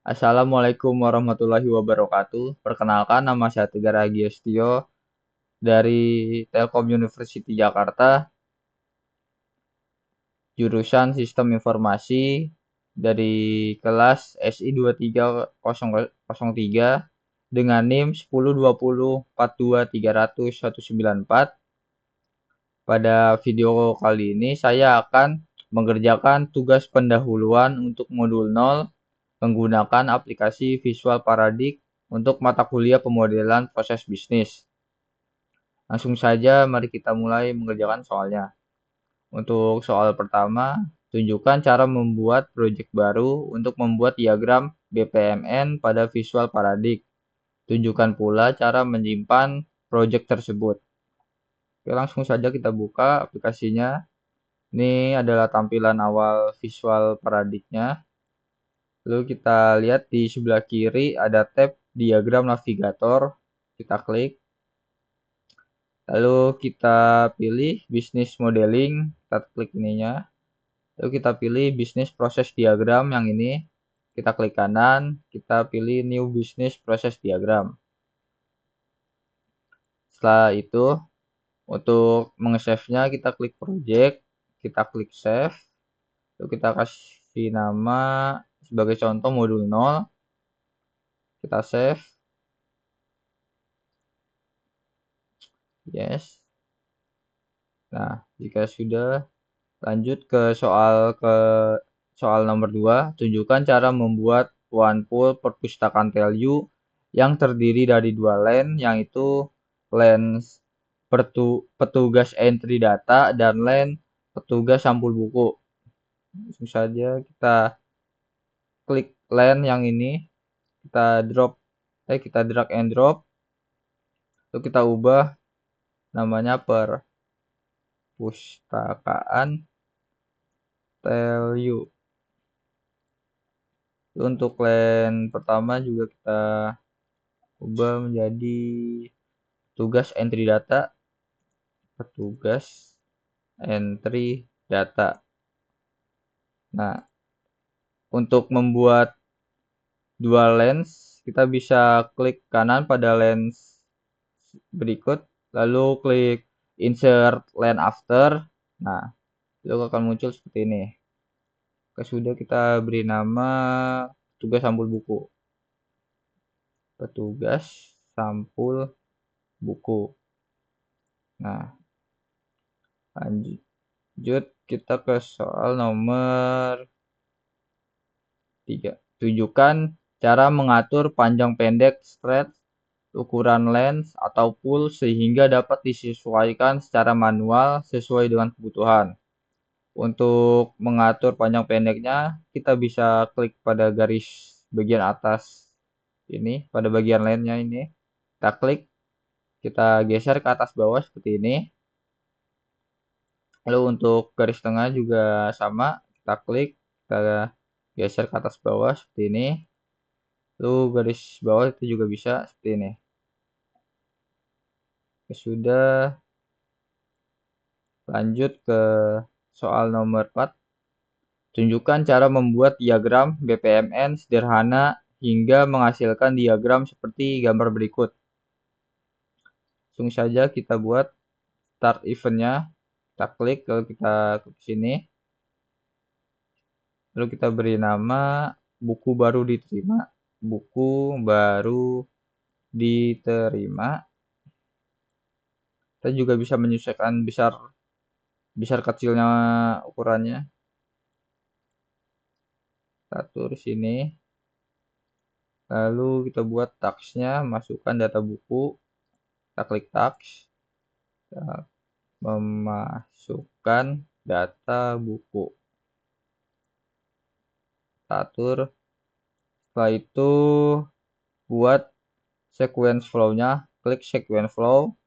Assalamualaikum warahmatullahi wabarakatuh. Perkenalkan, nama saya Tegar Agiestio dari Telkom University Jakarta, jurusan Sistem Informasi dari kelas SI 23003 dengan NIM 102042300194. Pada video kali ini saya akan mengerjakan tugas pendahuluan untuk modul 0 menggunakan aplikasi Visual Paradig untuk mata kuliah pemodelan proses bisnis. Langsung saja mari kita mulai mengerjakan soalnya. Untuk soal pertama, tunjukkan cara membuat proyek baru untuk membuat diagram BPMN pada Visual Paradig. Tunjukkan pula cara menyimpan proyek tersebut. Oke, langsung saja kita buka aplikasinya. Ini adalah tampilan awal Visual Paradignya. Lalu kita lihat di sebelah kiri ada tab diagram navigator. Kita klik. Lalu kita pilih bisnis modeling. Kita klik ininya. Lalu kita pilih bisnis proses diagram yang ini. Kita klik kanan. Kita pilih new business process diagram. Setelah itu, untuk meng-save-nya kita klik project. Kita klik save. Lalu kita kasih nama sebagai contoh modul 0. Kita save. Yes. Nah, jika sudah, lanjut ke soal nomor 2. Tunjukkan cara membuat one pool perpustakaan value yang terdiri dari dua len, yaitu len petugas entry data dan len petugas sampul buku. Langsung saja kita klik len yang ini, kita drag and drop, lalu kita ubah namanya perpustakaan value. Untuk len pertama juga kita ubah menjadi petugas entry data. Nah, untuk membuat dua lens, kita bisa klik kanan pada lens berikut, lalu klik insert len after. Nah, itu akan muncul seperti ini. Sudah kita beri nama petugas sampul buku. Petugas sampul buku. Nah, lanjut kita ke soal nomor 3. Tunjukkan cara mengatur panjang pendek stretch, ukuran lens atau pull sehingga dapat disesuaikan secara manual sesuai dengan kebutuhan. Untuk mengatur panjang pendeknya, kita bisa klik pada garis bagian atas ini, pada bagian lennya ini. Kita klik, kita geser ke atas bawah seperti ini. Lalu untuk garis tengah juga sama, kita klik, kita geser ke atas bawah seperti ini. Lalu garis bawah itu juga bisa seperti ini. Sudah, lanjut ke soal nomor 4. Tunjukkan cara membuat diagram BPMN sederhana hingga menghasilkan diagram seperti gambar berikut. Langsung saja kita buat start event-nya. Kita klik, lalu kita klik sini. Lalu kita beri nama buku baru diterima. Buku baru diterima. Kita juga bisa menyesuaikan besar kecilnya ukurannya. Kita atur sini. Lalu kita buat tax-nya, masukkan data buku. Kita klik tax. Kita memasukkan data buku. Kita atur. Setelah itu buat sequence flow-nya. Klik sequence flow.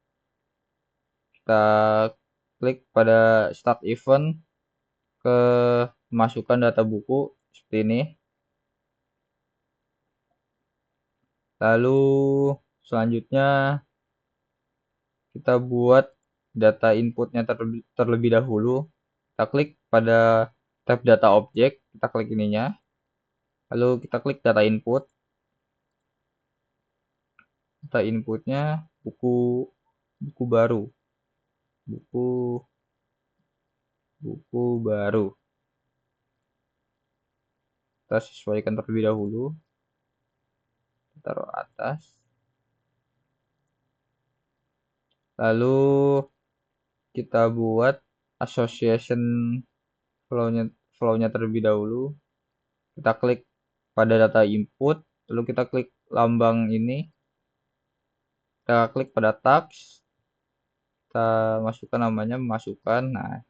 Kita klik pada start event ke masukkan data buku seperti ini. Lalu selanjutnya kita buat data inputnya terlebih dahulu. Kita klik pada tab data objek, kita klik ininya. Lalu kita klik data input. Data inputnya buku buku baru. Buku buku baru. Kita sesuaikan terlebih dahulu. Taruh atas. Lalu kita buat association flow-nya terlebih dahulu. Kita klik pada data input, lalu kita klik lambang ini. Kita klik pada tags. Kita masukkan namanya, masukkan. Nah,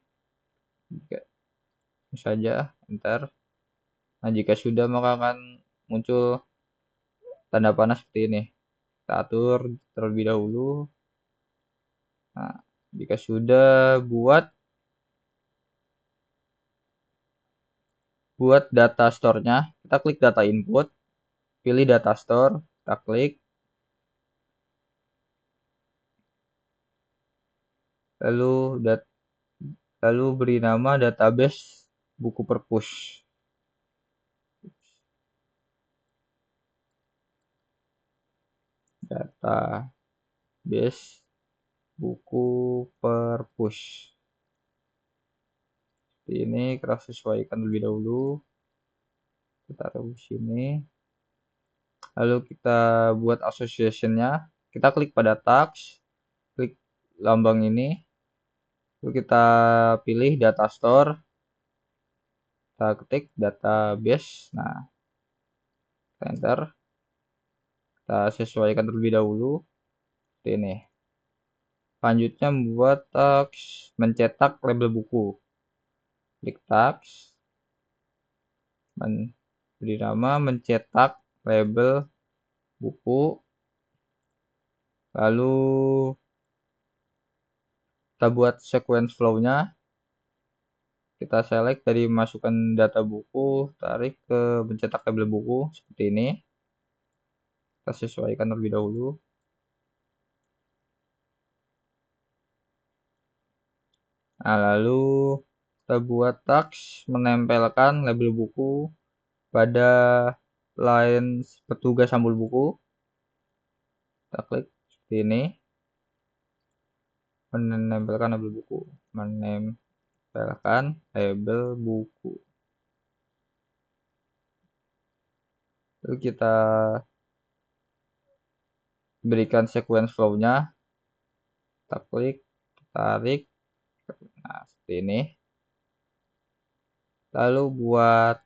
saja enter. Nah, jika sudah maka akan muncul tanda panah seperti ini. Kita atur terlebih dahulu. Nah, jika sudah buat data store-nya, kita klik data input, pilih data store, kita klik, lalu beri nama database buku perpus. Database buku perpus. Ini kita sesuaikan lebih dahulu. Kita taruh di sini. Lalu kita buat association-nya. Kita klik pada tags, klik lambang ini. Lalu kita pilih data store. Kita ketik database. Nah, enter. Kita sesuaikan terlebih dahulu. Seperti ini. Selanjutnya membuat tags mencetak label buku. Klik tags. Beri nama mencetak label buku. Lalu kita buat sequence flow-nya. Kita select dari masukkan data buku, tarik ke mencetak label buku seperti ini. Kita sesuaikan terlebih dahulu. Nah, lalu kita buat tags menempelkan label buku pada line petugas sambul buku. Kita klik seperti ini. Menempelkan label buku. Menempelkan label buku. Lalu kita berikan sequence flow-nya. Kita klik, tarik. Nah, seperti ini. Lalu buat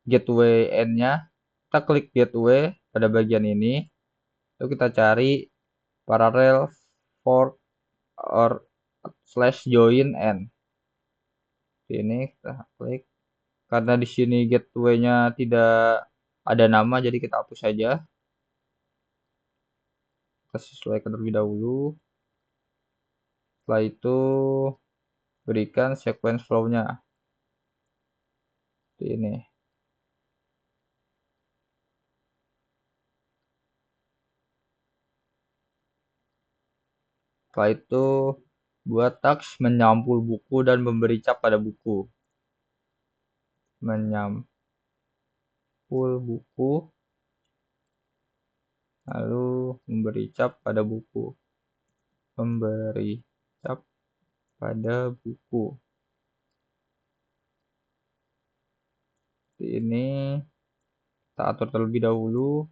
gateway end-nya, kita klik gateway pada bagian ini. Lalu kita cari parallel fork or /join end. Ini kita klik. Karena di sini gateway-nya tidak ada nama, jadi kita hapus saja. Kita sesuaikan terlebih dahulu. Setelah itu berikan sequence flow-nya. Seperti ini. Setelah itu buat tags menyampul buku dan memberi cap pada buku. Menyampul buku, lalu memberi cap pada buku. Memberi cap pada buku. Ini kita atur terlebih dahulu.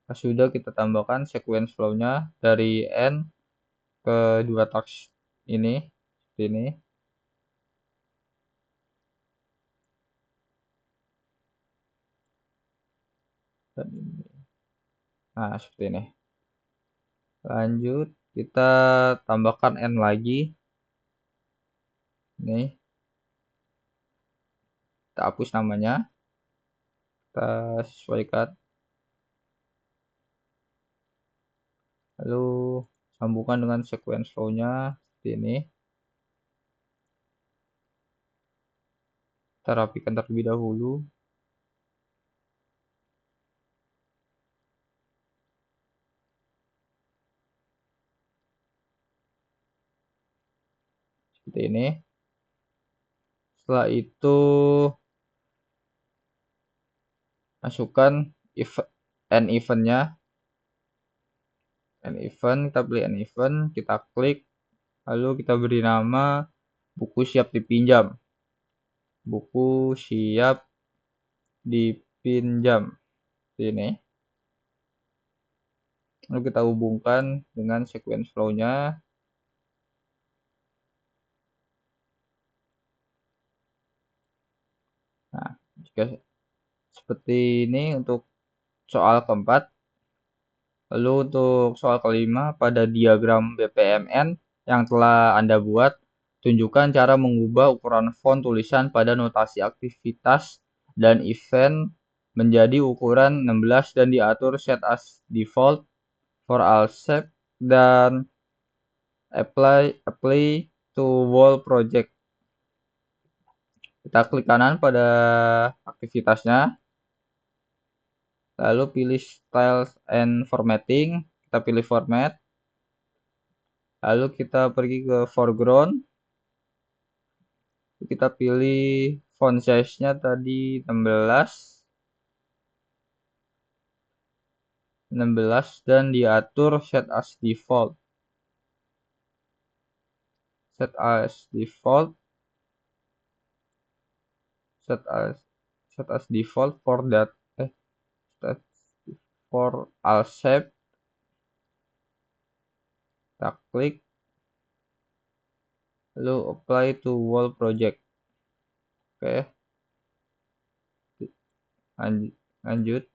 Sudah kita tambahkan sequence flow-nya dari end ke dua tags ini, seperti ini. Dan ini. Nah, seperti ini. Lanjut, kita tambahkan end lagi. Ini. Kita hapus namanya. Kita sesuaikan. Lalu sambungkan dengan sequence flow-nya seperti ini. Kita rapikan terlebih dahulu. Seperti ini. Setelah itu masukkan end eventnya, kita pilih end event, kita klik, lalu kita beri nama buku siap dipinjam, buku siap dipinjam ini. Lalu kita hubungkan dengan sequence flow-nya. Nah, jika seperti ini untuk soal keempat. Lalu untuk soal kelima, pada diagram BPMN yang telah Anda buat, tunjukkan cara mengubah ukuran font tulisan pada notasi aktivitas dan event menjadi ukuran 16 dan diatur set as default for all shape dan apply to wall project. Kita klik kanan pada aktivitasnya, lalu pilih style and formatting, kita pilih format, lalu kita pergi ke foreground, kita pilih font size-nya tadi 16 dan diatur set as default. Set as default for that for all shape. Kita klik, lalu apply to wall project. Oke, lanjut.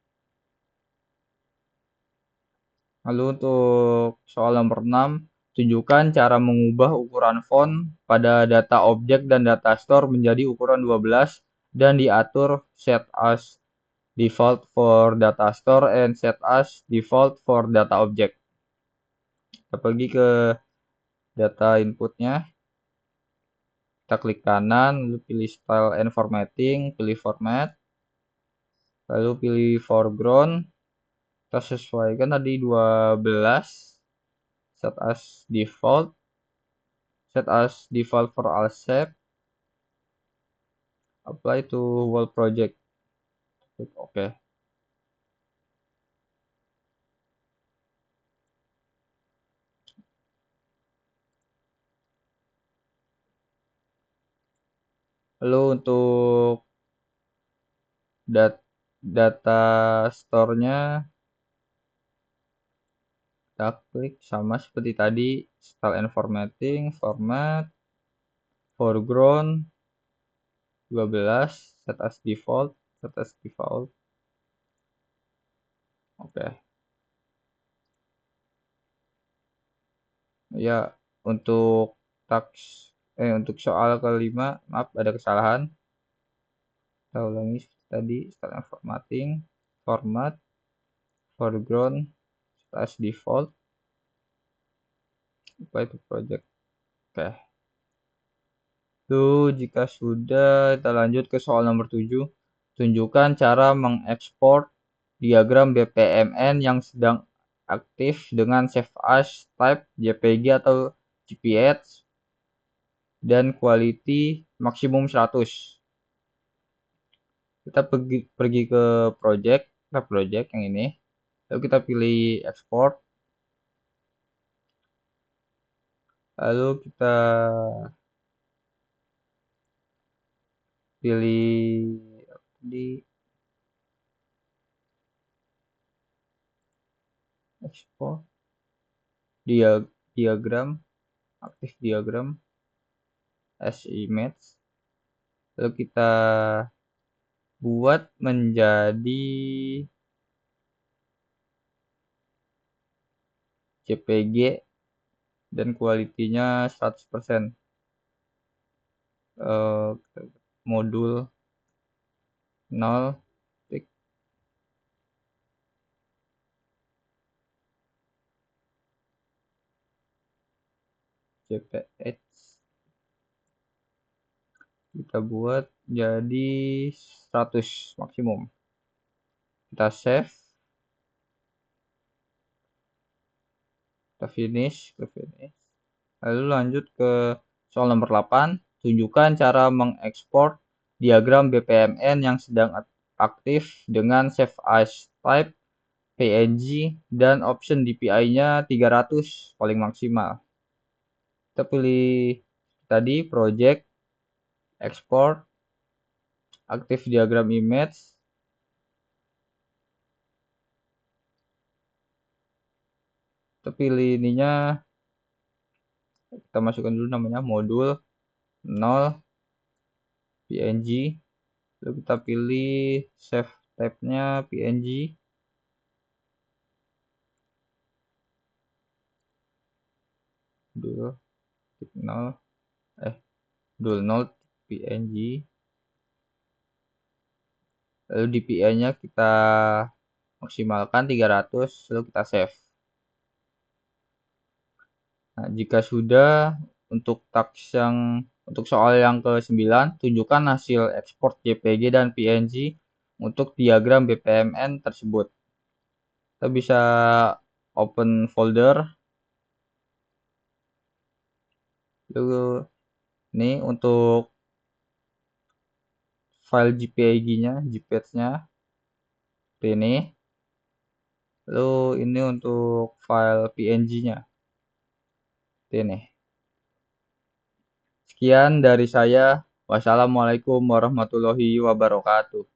Lalu untuk soal nomor 6, tunjukkan cara mengubah ukuran font pada data objek dan data store menjadi ukuran 12 dan diatur set as default for data store and set as default for data object. Kita pergi ke data inputnya, kita klik kanan, lalu pilih style and formatting, pilih format, lalu pilih foreground, kita sesuaikan tadi 12, set as default for all shape, apply to wall project. Oke. Lalu untuk data store-nya kita klik sama seperti tadi, style and formatting, format, foreground 12, set as default. Oke. Ya, untuk untuk soal kelima, maaf ada kesalahan. Kita ulangi tadi, style and formatting, format, foreground, set as default, apply to project. Oke. Jika sudah, kita lanjut ke soal nomor 7. Tunjukkan cara mengekspor diagram BPMN yang sedang aktif dengan save as type JPG atau JPEG dan quality maksimum 100. Kita pergi ke project yang ini. Lalu kita pilih export. Lalu kita pilih di export diagram, aktif diagram as image. Lalu kita buat menjadi JPG dan kualitinya 100%. Modul 0 JPEG kita buat jadi 100 maksimum. Kita save, kita finish, lalu lanjut ke soal nomor 8. tunjukkan cara mengekspor diagram BPMN yang sedang aktif dengan save as type PNG dan option DPI-nya 300 paling maksimal. Kita pilih tadi project, export, active diagram image. Kita pilih ininya, kita masukkan dulu namanya modul 0 PNG. Lalu kita pilih save type-nya PNG. Dul 0 dul 0 PNG. Lalu DPI-nya kita maksimalkan 300, lalu kita save. Nah, jika sudah, untuk soal yang ke-9, tunjukkan hasil ekspor JPG dan PNG untuk diagram BPMN tersebut. Kita bisa open folder. Lalu ini untuk file JPG-nya, JPEG-nya ini. Lalu ini untuk file PNG-nya. Ini. Sekian dari saya. Wassalamualaikum warahmatullahi wabarakatuh.